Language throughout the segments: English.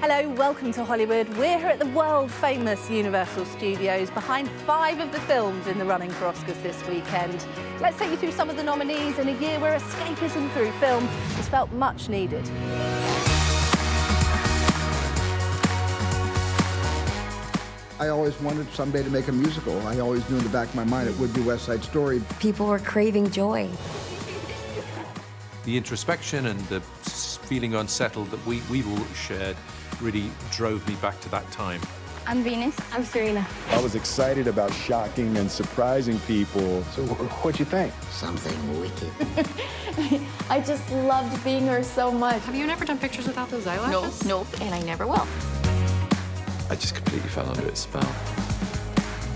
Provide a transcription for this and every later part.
Hello, welcome to Hollywood. We're here at the world-famous Universal Studios, behind 5 of the films in the running for Oscars this weekend. Let's take you through some of the nominees in a year where escapism through film has felt much needed. I always wanted someday to make a musical. I always knew in the back of my mind it would be West Side Story. People were craving joy. The introspection and the feeling unsettled that we've all shared really drove me back to that time. I'm Venus. I'm Serena. I was excited about shocking and surprising people. So what'd you think? Something wicked. I just loved being her so much. Have you never done pictures without those eyelashes? Nope, and I never will. I just completely fell under its spell.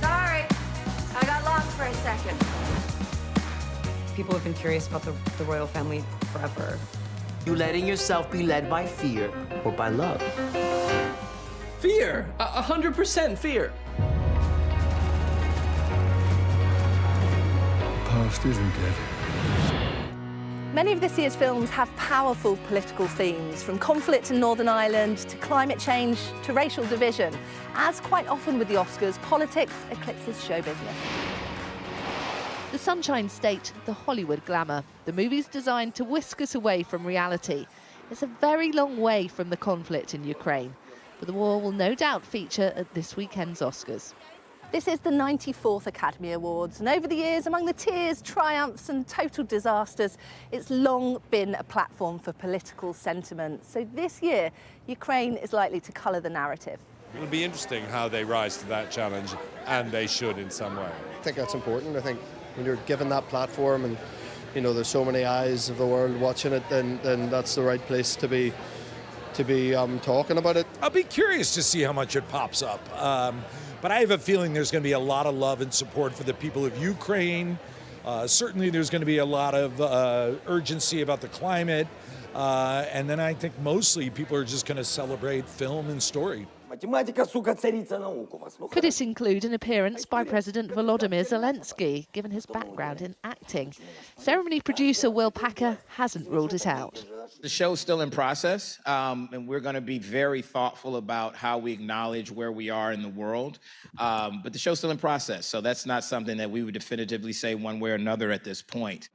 Sorry, I got lost for a second. People have been curious about the royal family forever. You letting yourself be led by fear or by love? Fear! 100% fear! The past isn't dead. Many of this year's films have powerful political themes, from conflict in Northern Ireland to climate change to racial division. As quite often with the Oscars, politics eclipses show business. The Sunshine State, the Hollywood glamour. The movie's designed to whisk us away from reality. It's a very long way from the conflict in Ukraine, but the war will no doubt feature at this weekend's Oscars. This is the 94th Academy Awards, and over the years, among the tears, triumphs and total disasters, it's long been a platform for political sentiment. So this year, Ukraine is likely to colour the narrative. It'll be interesting how they rise to that challenge, and they should in some way. I think that's important. I think when you're given that platform and, you know, there's so many eyes of the world watching it, then that's the right place to be talking about it. I'll be curious to see how much it pops up. But I have a feeling there's going to be a lot of love and support for the people of Ukraine. Certainly there's going to be a lot of urgency about the climate. And then I think mostly people are just going to celebrate film and story. Could it include an appearance by President Volodymyr Zelensky, given his background in acting? Ceremony producer Will Packer hasn't ruled it out. The show's still in process, and we're going to be very thoughtful about how we acknowledge where we are in the world. But the show's still in process, so that's not something that we would definitively say one way or another at this point.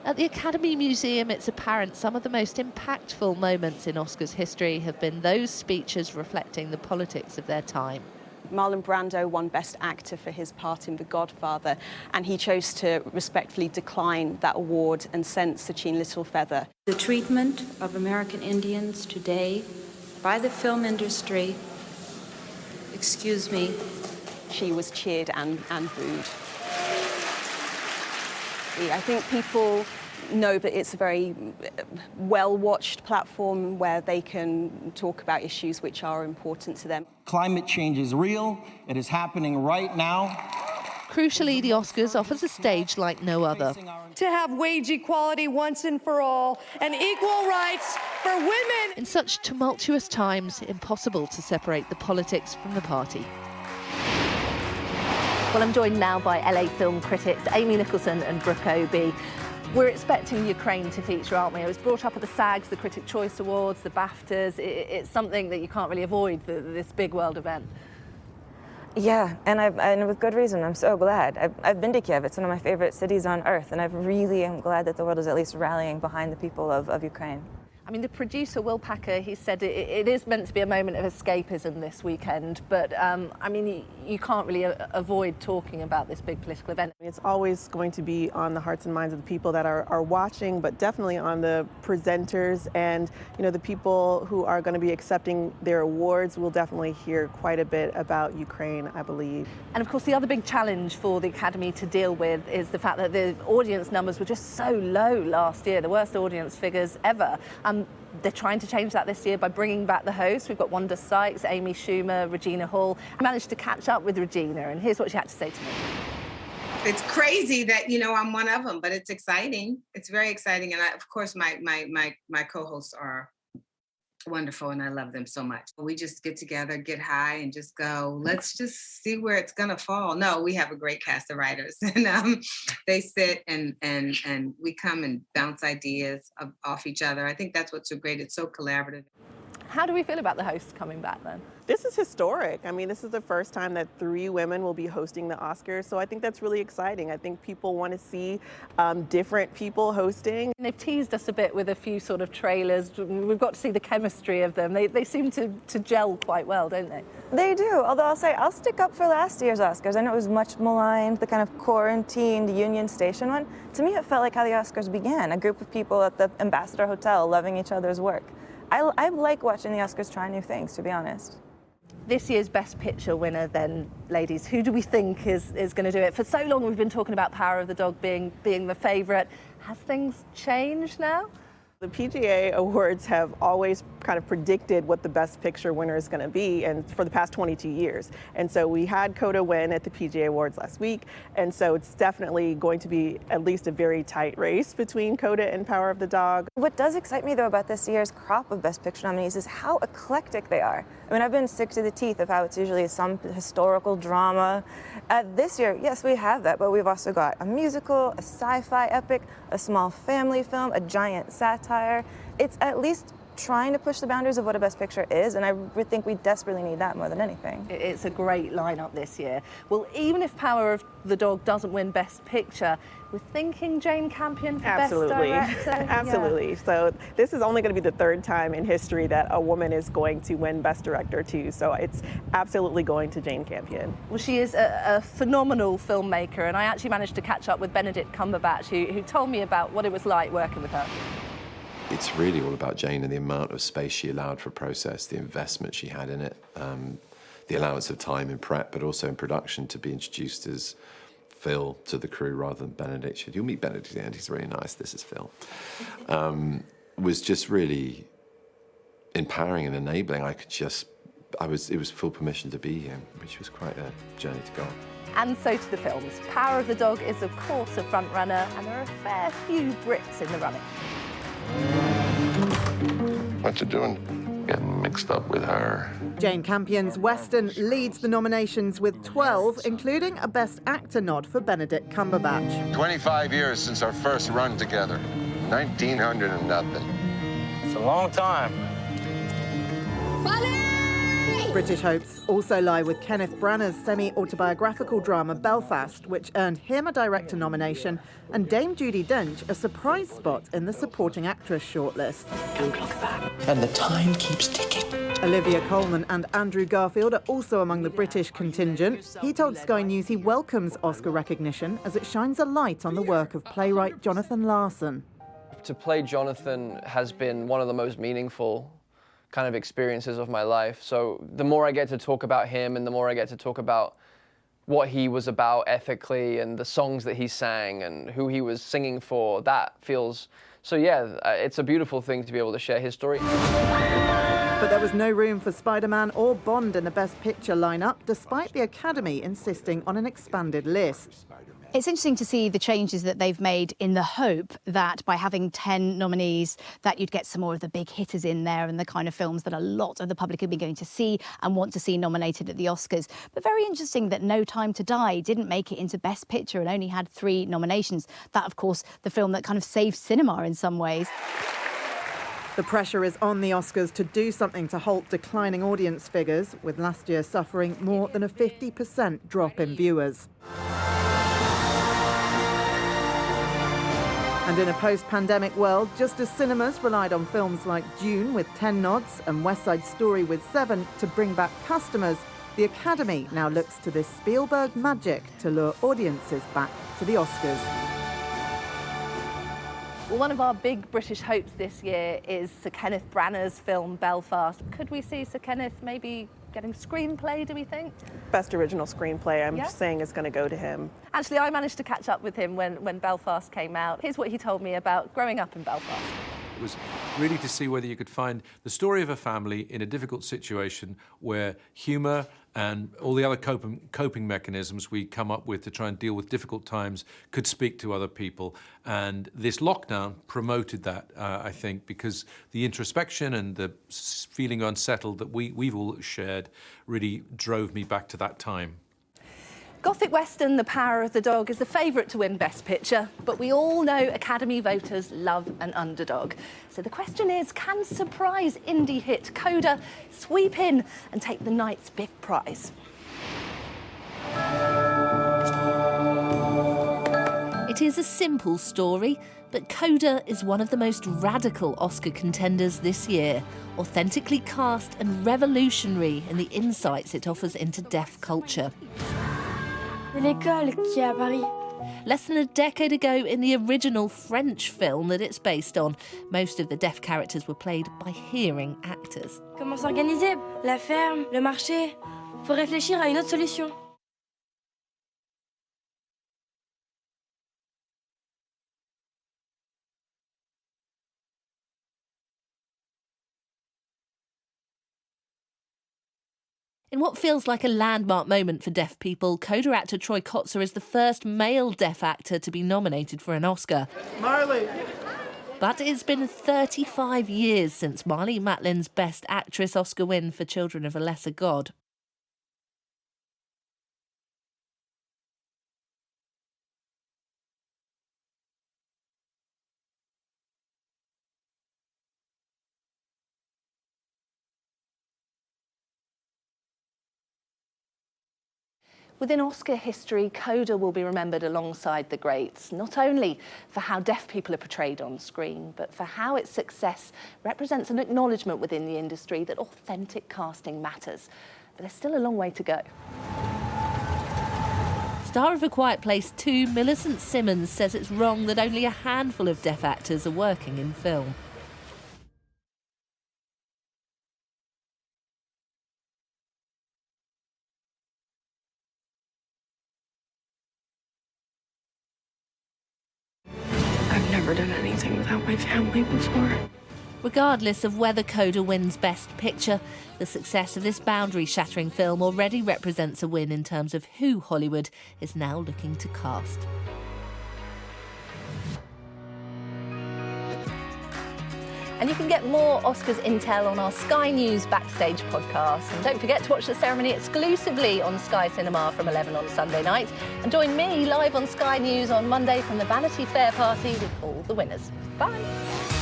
At the Academy Museum, it's apparent some of the most impactful moments in Oscars history have been those speeches reflecting the politics of their time. Marlon Brando won Best Actor for his part in The Godfather, and he chose to respectfully decline that award and sent Sachin Littlefeather. The treatment of American Indians today by the film industry, excuse me. She was cheered and booed. I think people know that it's a very well-watched platform where they can talk about issues which are important to them. Climate change is real. It is happening right now. Crucially, the Oscars offers a stage like no other. To have wage equality once and for all, and equal rights for women. In such tumultuous times, impossible to separate the politics from the party. Well, I'm joined now by LA film critics Amy Nicholson and Brooke Obie. We're expecting Ukraine to feature, aren't we? It was brought up at the SAGs, the Critic Choice Awards, the BAFTAs. It's something that you can't really avoid, this big world event. Yeah, and with good reason. I'm so glad. I've been to Kiev. It's one of my favorite cities on earth, and I really am glad that the world is at least rallying behind the people of Ukraine. I mean, the producer, Will Packer, he said it is meant to be a moment of escapism this weekend, but, I mean, you can't really avoid talking about this big political event. It's always going to be on the hearts and minds of the people that are watching, but definitely on the presenters and, you know, the people who are going to be accepting their awards will definitely hear quite a bit about Ukraine, I believe. And, of course, the other big challenge for the Academy to deal with is the fact that the audience numbers were just so low last year, the worst audience figures ever. They're trying to change that this year by bringing back the hosts. We've got Wanda Sykes, Amy Schumer, Regina Hall. I managed to catch up with Regina, and here's what she had to say to me. It's crazy that, you know, I'm one of them, but it's exciting. It's very exciting. And of course, my co-hosts are wonderful, and I love them so much. We just get together, get high, and just go, let's just see where it's gonna fall. No, we have a great cast of writers, and they sit and we come and bounce ideas off each other. I think that's what's so great. It's so collaborative. How do we feel about the hosts coming back then? This is historic. I mean, this is the first time that 3 women will be hosting the Oscars, so I think that's really exciting. I think people want to see different people hosting. They've teased us a bit with a few sort of trailers. We've got to see the chemistry of them. They seem to gel quite well, don't they? They do, although I'll say I'll stick up for last year's Oscars. I know it was much maligned, the kind of quarantined Union Station one. To me, it felt like how the Oscars began, a group of people at the Ambassador Hotel loving each other's work. I like watching the Oscars try new things, to be honest. This year's Best Picture winner then, ladies, who do we think is going to do it? For so long we've been talking about Power of the Dog being the favourite. Has things changed now? The PGA Awards have always kind of predicted what the Best Picture winner is going to be, and for the past 22 years. And so we had CODA win at the PGA Awards last week, and so it's definitely going to be at least a very tight race between CODA and Power of the Dog. What does excite me, though, about this year's crop of Best Picture nominees is how eclectic they are. I mean, I've been sick to the teeth of how it's usually some historical drama. This year, yes, we have that, but we've also got a musical, a sci-fi epic, a small family film, a giant satire. It's at least trying to push the boundaries of what a Best Picture is, and I think we desperately need that more than anything. It's a great lineup this year. Well, even if Power of the Dog doesn't win Best Picture, we're thinking Jane Campion for Absolutely. Best Director. Absolutely. Yeah. So this is only going to be the 3rd time in history that a woman is going to win Best Director too. So it's absolutely going to Jane Campion. Well, she is a phenomenal filmmaker, and I actually managed to catch up with Benedict Cumberbatch, who told me about what it was like working with her. It's really all about Jane and the amount of space she allowed for process, the investment she had in it, the allowance of time in prep, but also in production to be introduced as Phil to the crew rather than Benedict. You'll meet Benedict at the end, he's really nice, this is Phil. Was just really empowering and enabling. It was full permission to be here, which was quite a journey to go on. And so to the films. Power of the Dog is, of course, a front-runner, and there are a fair few Brits in the running. What you doing? Getting mixed up with her. Jane Campion's Western leads the nominations with 12, including a Best Actor nod for Benedict Cumberbatch. 25 years since our first run together. 1900 and nothing. It's a long time. British hopes also lie with Kenneth Branagh's semi-autobiographical drama Belfast, which earned him a director nomination, and Dame Judi Dench a surprise spot in the supporting actress shortlist. Don't look back. And the time keeps ticking. Olivia Colman and Andrew Garfield are also among the British contingent. He told Sky News he welcomes Oscar recognition as it shines a light on the work of playwright Jonathan Larson. To play Jonathan has been one of the most meaningful kind of experiences of my life. So the more I get to talk about him and the more I get to talk about what he was about ethically and the songs that he sang and who he was singing for, that feels... So yeah, it's a beautiful thing to be able to share his story. But there was no room for Spider-Man or Bond in the Best Picture lineup, despite the Academy insisting on an expanded list. It's interesting to see the changes that they've made in the hope that by having 10 nominees that you'd get some more of the big hitters in there and the kind of films that a lot of the public have been going to see and want to see nominated at the Oscars. But very interesting that No Time to Die didn't make it into Best Picture and only had 3 nominations. That, of course, the film that kind of saved cinema in some ways. The pressure is on the Oscars to do something to halt declining audience figures, with last year suffering more than a 50% drop in viewers. And in a post-pandemic world, just as cinemas relied on films like Dune with 10 nods and West Side Story with 7 to bring back customers, the Academy now looks to this Spielberg magic to lure audiences back to the Oscars. Well, one of our big British hopes this year is Sir Kenneth Branagh's film Belfast. Could we see Sir Kenneth maybe getting screenplay, do we think? Best original screenplay, I'm saying, is going to go to him. Actually, I managed to catch up with him when Belfast came out. Here's what he told me about growing up in Belfast. It was really to see whether you could find the story of a family in a difficult situation where humour and all the other coping mechanisms we come up with to try and deal with difficult times could speak to other people. And this lockdown promoted that, I think, because the introspection and the feeling unsettled that we've all shared really drove me back to that time. Gothic Western The Power of the Dog is the favourite to win Best Picture, but we all know Academy voters love an underdog. So the question is, can surprise indie hit CODA sweep in and take the night's big prize? It is a simple story, but CODA is one of the most radical Oscar contenders this year, authentically cast and revolutionary in the insights it offers into deaf culture. L'école qui est à Paris. Less than a decade ago, in the original French film that it's based on, most of the deaf characters were played by hearing actors. Comment s'organiser? La ferme, le marché. Faut réfléchir à une autre solution. In what feels like a landmark moment for deaf people, CODA actor Troy Kotsur is the first male deaf actor to be nominated for an Oscar. Marley! But it's been 35 years since Marlee Matlin's Best Actress Oscar win for Children of a Lesser God. Within Oscar history, CODA will be remembered alongside the greats, not only for how deaf people are portrayed on screen, but for how its success represents an acknowledgement within the industry that authentic casting matters. But there's still a long way to go. Star of A Quiet Place 2, Millicent Simmons says it's wrong that only a handful of deaf actors are working in film. I've never done anything without my family before. Regardless of whether CODA wins Best Picture, the success of this boundary-shattering film already represents a win in terms of who Hollywood is now looking to cast. And you can get more Oscars intel on our Sky News Backstage podcast. And don't forget to watch the ceremony exclusively on Sky Cinema from 11 on Sunday night. And join me live on Sky News on Monday from the Vanity Fair party with all the winners. Bye.